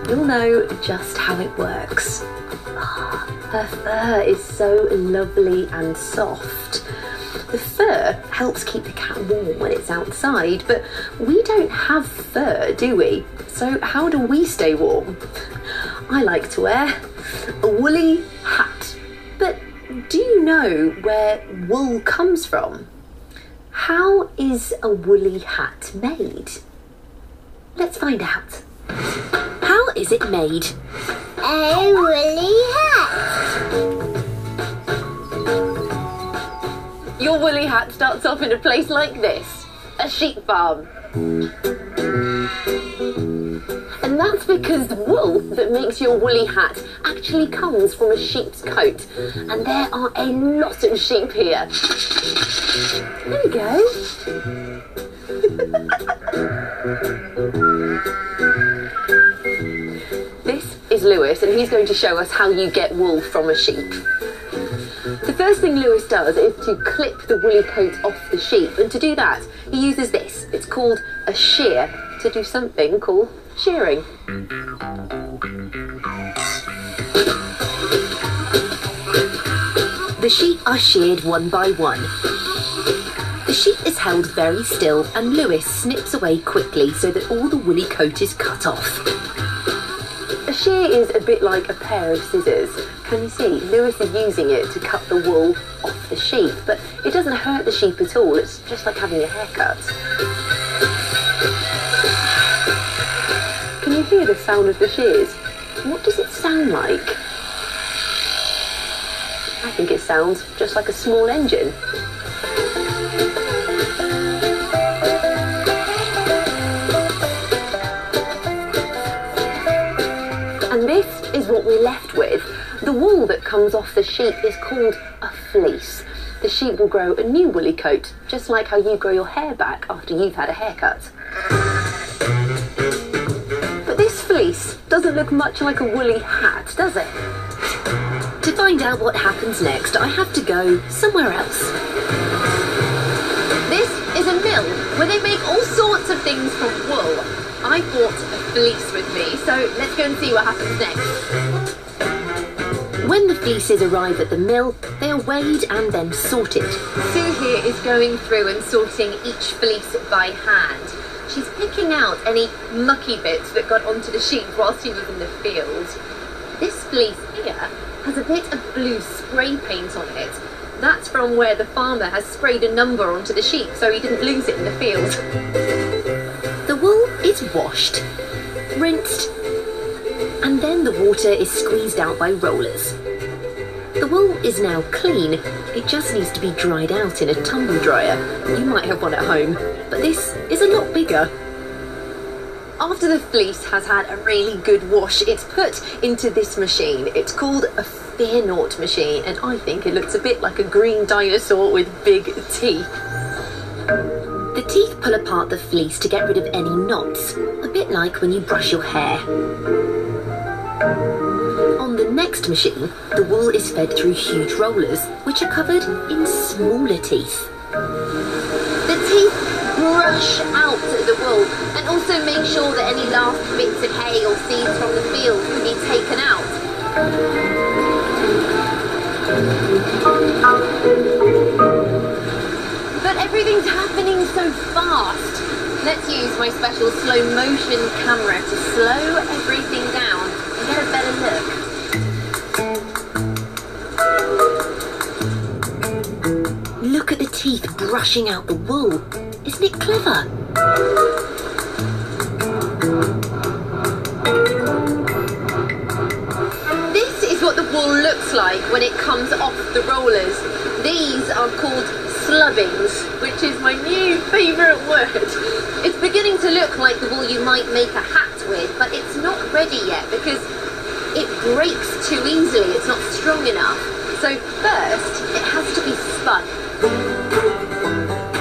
you'll know just how it works. Her fur is so lovely and soft. The fur helps keep the cat warm when it's outside, but we don't have fur, do we? So how do we stay warm? I like to wear a woolly hat. But do you know where wool comes from? How is a woolly hat made? Let's find out. How is it made? A woolly hat. Your woolly hat starts off in a place like this, a sheep farm. And that's because the wool that makes your woolly hat actually comes from a sheep's coat. And there are a lot of sheep here. There we go. This is Lewis, and he's going to show us how you get wool from a sheep. The first thing Lewis does is to clip the woolly coat off the sheep, and to do that he uses this. It's called a shear to do something called shearing. The sheep are sheared one by one. The sheep is held very still, and Lewis snips away quickly so that all the woolly coat is cut off. A shear is a bit like a pair of scissors. Can you see? Lewis is using it to cut the wool off the sheep, but it doesn't hurt the sheep at all. It's just like having a haircut. Can you hear the sound of the shears? What does it sound like? I think it sounds just like a small engine. And this is what we're left with. The wool that comes off the sheep is called a fleece. The sheep will grow a new woolly coat, just like how you grow your hair back after you've had a haircut. But this fleece doesn't look much like a woolly hat, does it? To find out what happens next, I have to go somewhere else. This is a mill where they make all sorts of things from wool. I brought a fleece with me, so let's go and see what happens next. When the fleeces arrive at the mill, they are weighed and then sorted. Sue here is going through and sorting each fleece by hand. She's picking out any mucky bits that got onto the sheep whilst she was in the field. This fleece here has a bit of blue spray paint on it. That's from where the farmer has sprayed a number onto the sheep so he didn't lose it in the field. The wool is washed, rinsed, and then the water is squeezed out by rollers. The wool is now clean. It just needs to be dried out in a tumble dryer. You might have one at home, but this is a lot bigger. After the fleece has had a really good wash, it's put into this machine. It's called a Fear Naught machine, and I think it looks a bit like a green dinosaur with big teeth. The teeth pull apart the fleece to get rid of any knots, a bit like when you brush your hair. On the next machine, the wool is fed through huge rollers, which are covered in smaller teeth. The teeth brush out the wool and also make sure that any last bits of hay or seeds from the field can be taken out. But everything's happening so fast. Let's use my special slow motion camera to slow everything down and get a better look. Look at the teeth brushing out the wool. Isn't it clever? This is what the wool looks like when it comes off the rollers. These are called slubbings, which is my new favourite word. It's beginning to look like the wool you might make a hat with, but it's not ready yet because it breaks too easily. It's not strong enough. So first, it has to be spun.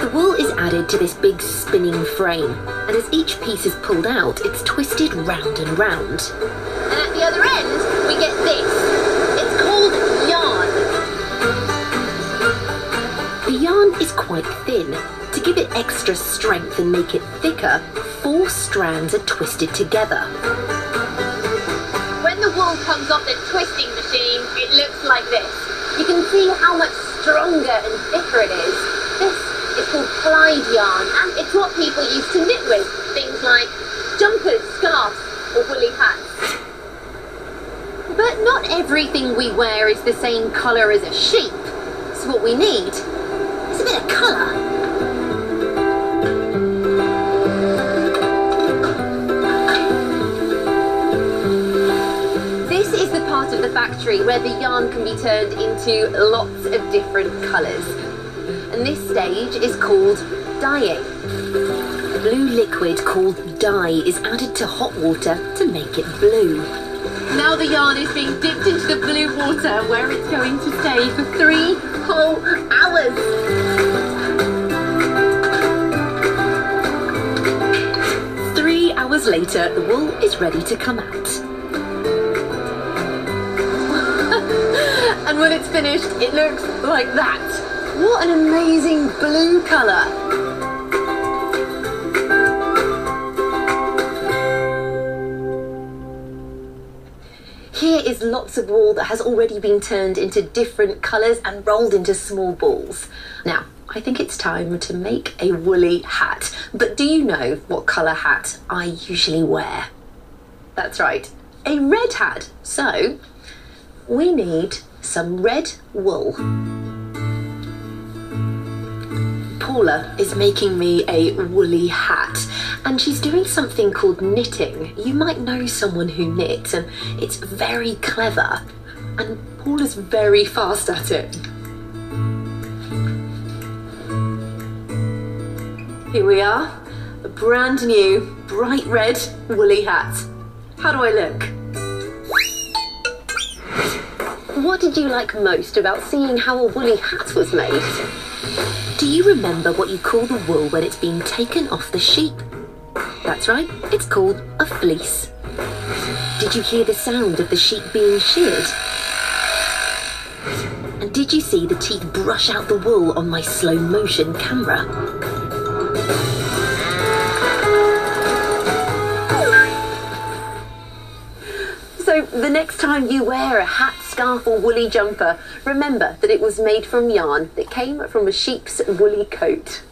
The wool is added to this big spinning frame, and as each piece is pulled out, it's twisted round and round. And at the other end, we get this. It's called yarn. The yarn is quite thin. To give it extra strength and make it thicker, 4 strands are twisted together. comes off the twisting machine, it looks like this. You can see how much stronger and thicker it is. This is called Clyde yarn, and it's what people used to knit with. Things like jumpers, scarves, or woolly hats. But not everything we wear is the same colour as a sheep. So what we need is a bit of colour. This is the part of the factory where the yarn can be turned into lots of different colours. And this stage is called dyeing. A blue liquid called dye is added to hot water to make it blue. Now the yarn is being dipped into the blue water where it's going to stay for 3 whole hours. Three hours later, the wool is ready to come out. And when it's finished, it looks like that. What an amazing blue colour. Here is lots of wool that has already been turned into different colours and rolled into small balls. Now, I think it's time to make a woolly hat. But do you know what colour hat I usually wear? That's right, a red hat. So, we need some red wool. Paula is making me a woolly hat, and she's doing something called knitting. You might know someone who knits, and it's very clever, and Paula's very fast at it. Here we are, a brand new bright red woolly hat. How do I look? What did you like most about seeing how a woolly hat was made? Do you remember what you call the wool when it's been taken off the sheep? That's right, it's called a fleece. Did you hear the sound of the sheep being sheared? And did you see the teeth brush out the wool on my slow motion camera? So the next time you wear a hat, scarf or woolly jumper, remember that it was made from yarn that came from a sheep's woolly coat.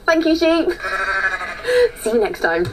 Thank you, sheep. See you next time.